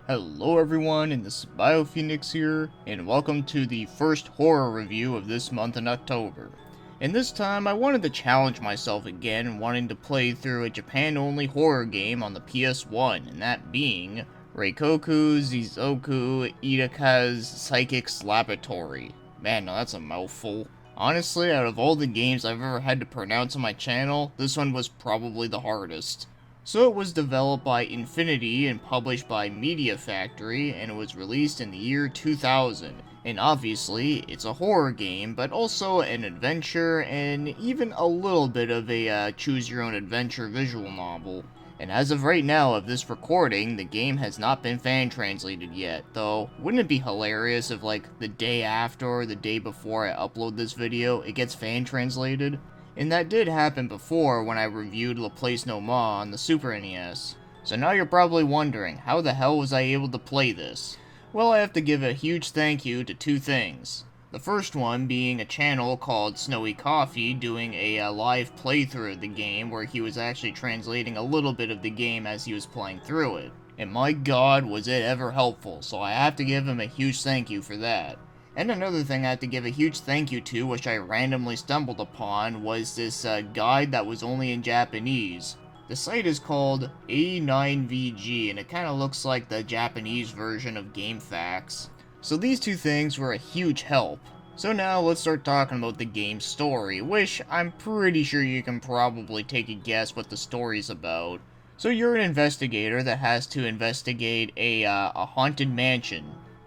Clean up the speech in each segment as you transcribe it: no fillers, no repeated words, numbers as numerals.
Hello everyone, and this is BioPhoenix here, and welcome to the first horror review of this month in October. And this time, I wanted to challenge myself again, wanting to play through a Japan-only horror game on the PS1, and that being Reikoku Kizoku Ikeda's Psychic's Laboratory. Man, now that's a mouthful. Honestly, out of all the games I've ever had to pronounce on my channel, this one was probably the hardest. So it was developed by Infinity and published by Media Factory, and it was released in the year 2000. And obviously, it's a horror game, but also an adventure and even a little bit of a choose-your-own-adventure visual novel. And as of right now of this recording, the game has not been fan translated yet, though wouldn't it be hilarious if like the day after or the day before I upload this video, it gets fan translated? And that did happen before when I reviewed La Place No More on the Super NES. So now you're probably wondering, how the hell was I able to play this? Well, I have to give a huge thank you to two things. The first one being a channel called Snowy Coffee doing a live playthrough of the game where he was actually translating a little bit of the game as he was playing through it. And my god, was it ever helpful, so I have to give him a huge thank you for that. And another thing I have to give a huge thank you to, which I randomly stumbled upon, was this guide that was only in Japanese. The site is called A9VG, and it kind of looks like the Japanese version of GameFAQs. So these two things were a huge help. So now let's start talking about the game's story, which I'm pretty sure you can probably take a guess what the story's about. So you're an investigator that has to investigate a haunted mansion.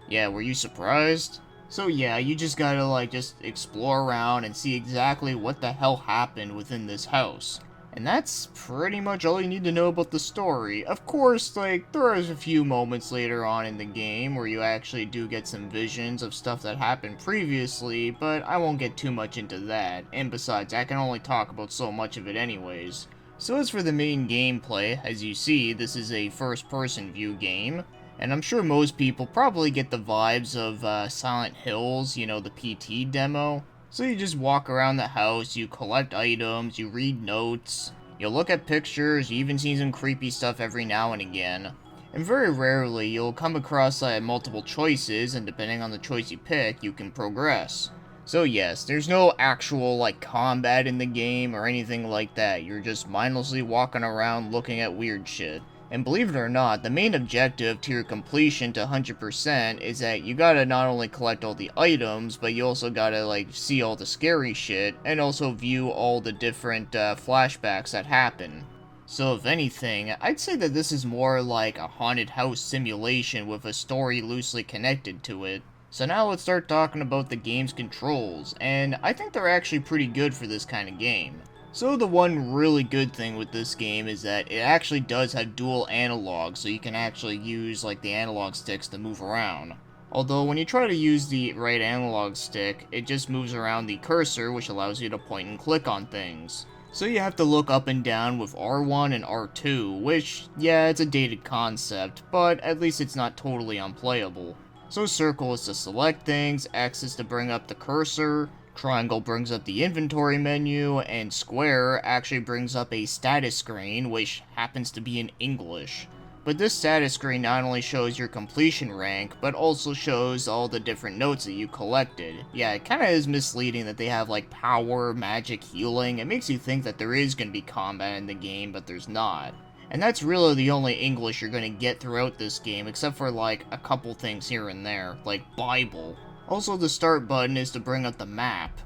Yeah, were you surprised? So yeah, you just gotta just explore around and see exactly what the hell happened within this house. And that's pretty much all you need to know about the story. Of course, there is a few moments later on in the game where you actually do get some visions of stuff that happened previously, but I won't get too much into that, and besides, I can only talk about so much of it anyways. So as for the main gameplay, as you see, this is a first-person view game, and I'm sure most people probably get the vibes of Silent Hills, you know, the PT demo. So you just walk around the house, you collect items, you read notes, you look at pictures, you even see some creepy stuff every now and again. And very rarely you'll come across multiple choices, and depending on the choice you pick, you can progress. So yes, there's no actual combat in the game or anything like that, you're just mindlessly walking around looking at weird shit. And believe it or not, the main objective to your completion to 100% is that you gotta not only collect all the items, but you also gotta see all the scary shit, and also view all the different flashbacks that happen. So if anything, I'd say that this is more like a haunted house simulation with a story loosely connected to it. So now let's start talking about the game's controls, and I think they're actually pretty good for this kind of game. So the one really good thing with this game is that it actually does have dual analogs, so you can actually use the analog sticks to move around. Although when you try to use the right analog stick, it just moves around the cursor, which allows you to point and click on things. So you have to look up and down with R1 and R2, which, yeah, it's a dated concept, but at least it's not totally unplayable. So circle is to select things, X is to bring up the cursor, triangle brings up the inventory menu, and square actually brings up a status screen, which happens to be in English. But this status screen not only shows your completion rank, but also shows all the different notes that you collected. Yeah, it kinda is misleading that they have power, magic, healing. It makes you think that there is gonna be combat in the game, but there's not. And that's really the only English you're gonna get throughout this game, except for a couple things here and there, like Bible. Also, the start button is to bring up the map.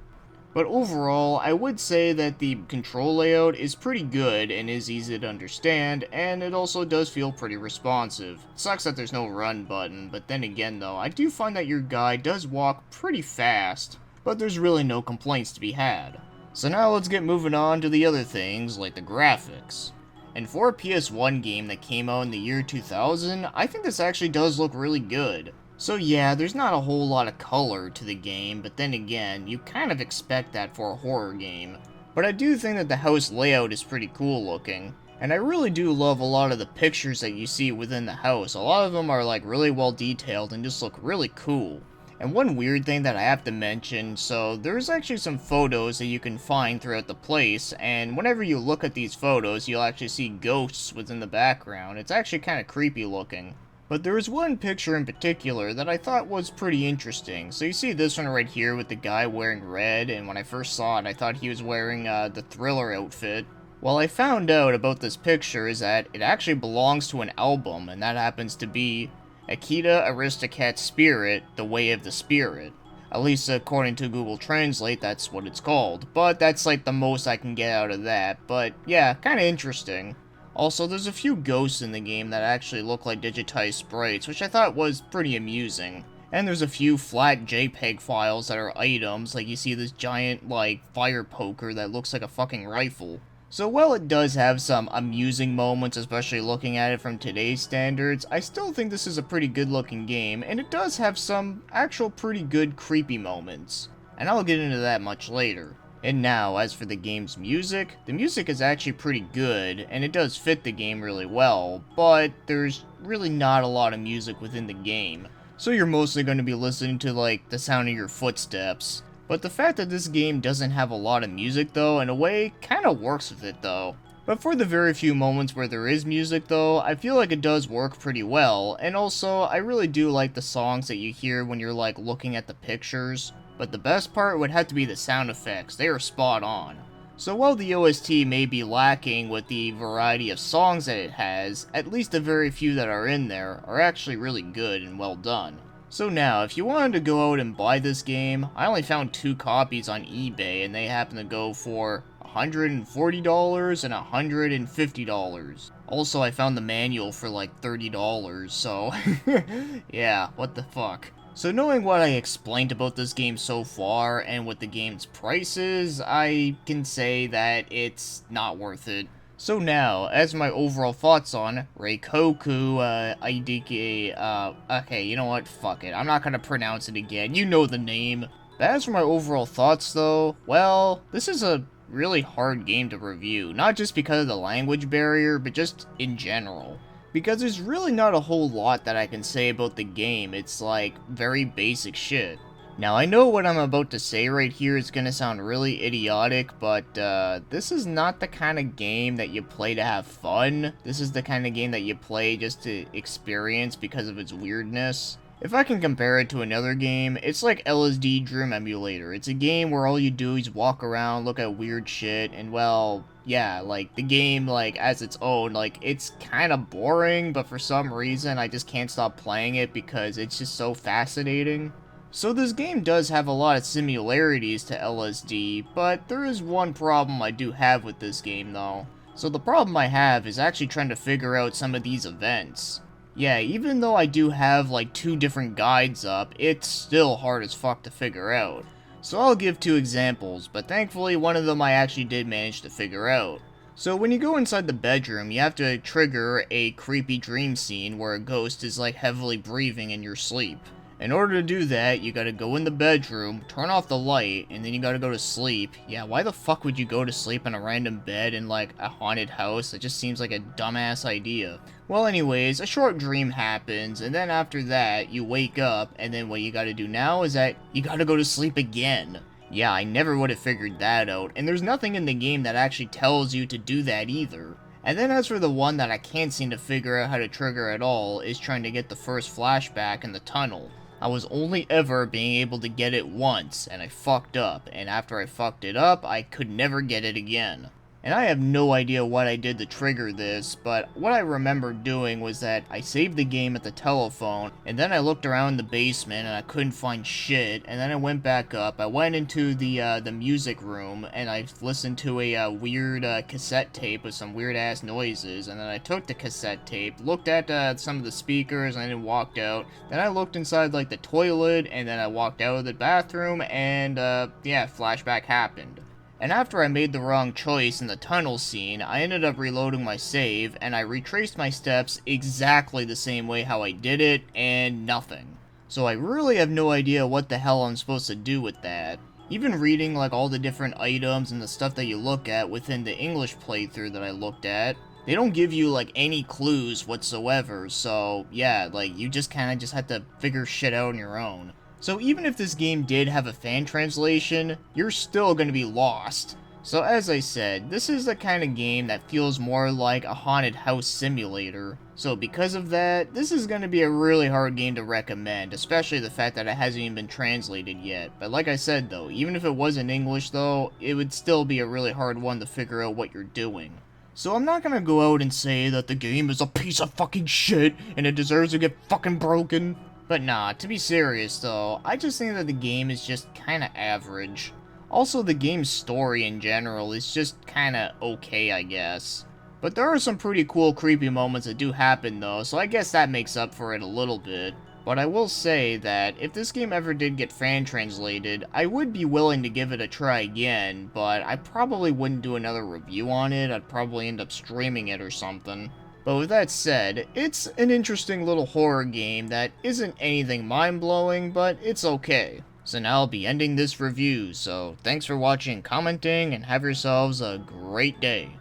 But overall, I would say that the control layout is pretty good and is easy to understand, and it also does feel pretty responsive. It sucks that there's no run button, but then again though, I do find that your guy does walk pretty fast, but there's really no complaints to be had. So now let's get moving on to the other things, like the graphics. And for a PS1 game that came out in the year 2000, I think this actually does look really good. So yeah, there's not a whole lot of color to the game, but then again, you kind of expect that for a horror game. But I do think that the house layout is pretty cool looking, and I really do love a lot of the pictures that you see within the house. A lot of them are really well detailed and just look really cool. And one weird thing that I have to mention, so there's actually some photos that you can find throughout the place, and whenever you look at these photos, you'll actually see ghosts within the background. It's actually kind of creepy looking. But there was one picture in particular that I thought was pretty interesting. So you see this one right here with the guy wearing red, and when I first saw it, I thought he was wearing the Thriller outfit. Well, I found out about this picture is that it actually belongs to an album, and that happens to be Ikeda Aristocat's Spirit, The Way of the Spirit. At least according to Google Translate, that's what it's called. But that's like the most I can get out of that. But yeah, kinda interesting. Also, there's a few ghosts in the game that actually look like digitized sprites, which I thought was pretty amusing. And there's a few flat JPEG files that are items, like you see this giant, like, fire poker that looks like a fucking rifle. So while it does have some amusing moments, especially looking at it from today's standards, I still think this is a pretty good looking game, and it does have some actual pretty good creepy moments. And I'll get into that much later. And now, as for the game's music, the music is actually pretty good, and it does fit the game really well, but there's really not a lot of music within the game. So you're mostly going to be listening to, like, the sound of your footsteps. But the fact that this game doesn't have a lot of music, though, in a way, kinda works with it, though. But for the very few moments where there is music, though, I feel like it does work pretty well, and also, I really do like the songs that you hear when you're, like, looking at the pictures. But the best part would have to be the sound effects, they are spot on. So while the OST may be lacking with the variety of songs that it has, at least the very few that are in there are actually really good and well done. So now, if you wanted to go out and buy this game, I only found 2 copies on eBay and they happen to go for $140 and $150. Also, I found the manual for like $30, so yeah, what the fuck. So knowing what I explained about this game so far, and what the game's price is, I can say that it's not worth it. So now, as my overall thoughts on Reikoku okay, you know what, fuck it, I'm not gonna pronounce it again, you know the name. But as for my overall thoughts though, well, this is a really hard game to review, not just because of the language barrier, but just in general. Because there's really not a whole lot that I can say about the game, it's like, very basic shit. Now, I know what I'm about to say right here is gonna sound really idiotic, but this is not the kind of game that you play to have fun. This is the kind of game that you play just to experience because of its weirdness. If I can compare it to another game, it's like LSD Dream Emulator. It's a game where all you do is walk around, look at weird shit, and well, yeah, like, the game, like, as its own, like, it's kinda boring, but for some reason, I just can't stop playing it because it's just so fascinating. So this game does have a lot of similarities to LSD, but there is one problem I do have with this game though. So the problem I have is actually trying to figure out some of these events. Yeah, even though I do have like 2 different guides up, it's still hard as fuck to figure out. So I'll give 2 examples, but thankfully one of them I actually did manage to figure out. So when you go inside the bedroom, you have to trigger a creepy dream scene where a ghost is like heavily breathing in your sleep. In order to do that, you gotta go in the bedroom, turn off the light, and then you gotta go to sleep. Yeah, why the fuck would you go to sleep in a random bed in, like, a haunted house? That just seems like a dumbass idea. Well, anyways, a short dream happens, and then after that, you wake up, and then what you gotta do now is that you gotta go to sleep again. Yeah, I never would have figured that out, and there's nothing in the game that actually tells you to do that either. And then as for the one that I can't seem to figure out how to trigger at all, is trying to get the first flashback in the tunnel. I was only ever being able to get it once, and I fucked up, and after I fucked it up, I could never get it again. And I have no idea what I did to trigger this, but what I remember doing was that I saved the game at the telephone, and then I looked around the basement and I couldn't find shit, and then I went back up, I went into the music room, and I listened to a weird cassette tape with some weird ass noises, and then I took the cassette tape, looked at some of the speakers, and then walked out. Then I looked inside like the toilet, and then I walked out of the bathroom, and yeah, flashback happened. And after I made the wrong choice in the tunnel scene, I ended up reloading my save, and I retraced my steps exactly the same way how I did it, and nothing. So I really have no idea what the hell I'm supposed to do with that. Even reading like all the different items and the stuff that you look at within the English playthrough that I looked at, they don't give you like any clues whatsoever, so yeah, like you just kinda just have to figure shit out on your own. So even if this game did have a fan translation, you're still gonna be lost. So as I said, this is the kind of game that feels more like a haunted house simulator. So because of that, this is going to be a really hard game to recommend, especially the fact that it hasn't even been translated yet. But like I said though, even if it was in English though, it would still be a really hard one to figure out what you're doing. So I'm not gonna go out and say that the game is a piece of fucking shit and it deserves to get fucking broken. But nah, to be serious though, I just think that the game is just kinda average. Also, the game's story in general is just kinda okay, I guess. But there are some pretty cool creepy moments that do happen though, so I guess that makes up for it a little bit. But I will say that if this game ever did get fan translated, I would be willing to give it a try again, but I probably wouldn't do another review on it. I'd probably end up streaming it or something. But with that said, it's an interesting little horror game that isn't anything mind-blowing, but it's okay. So now I'll be ending this review, so thanks for watching, commenting, and have yourselves a great day.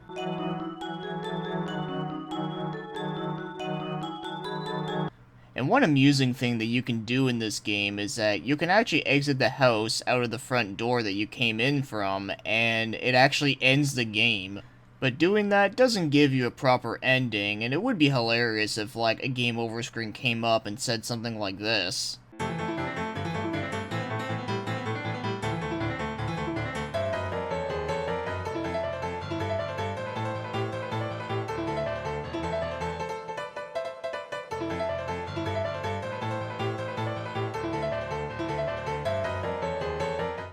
And one amusing thing that you can do in this game is that you can actually exit the house out of the front door that you came in from, and it actually ends the game. But doing that doesn't give you a proper ending, and it would be hilarious if, like, a game over screen came up and said something like this.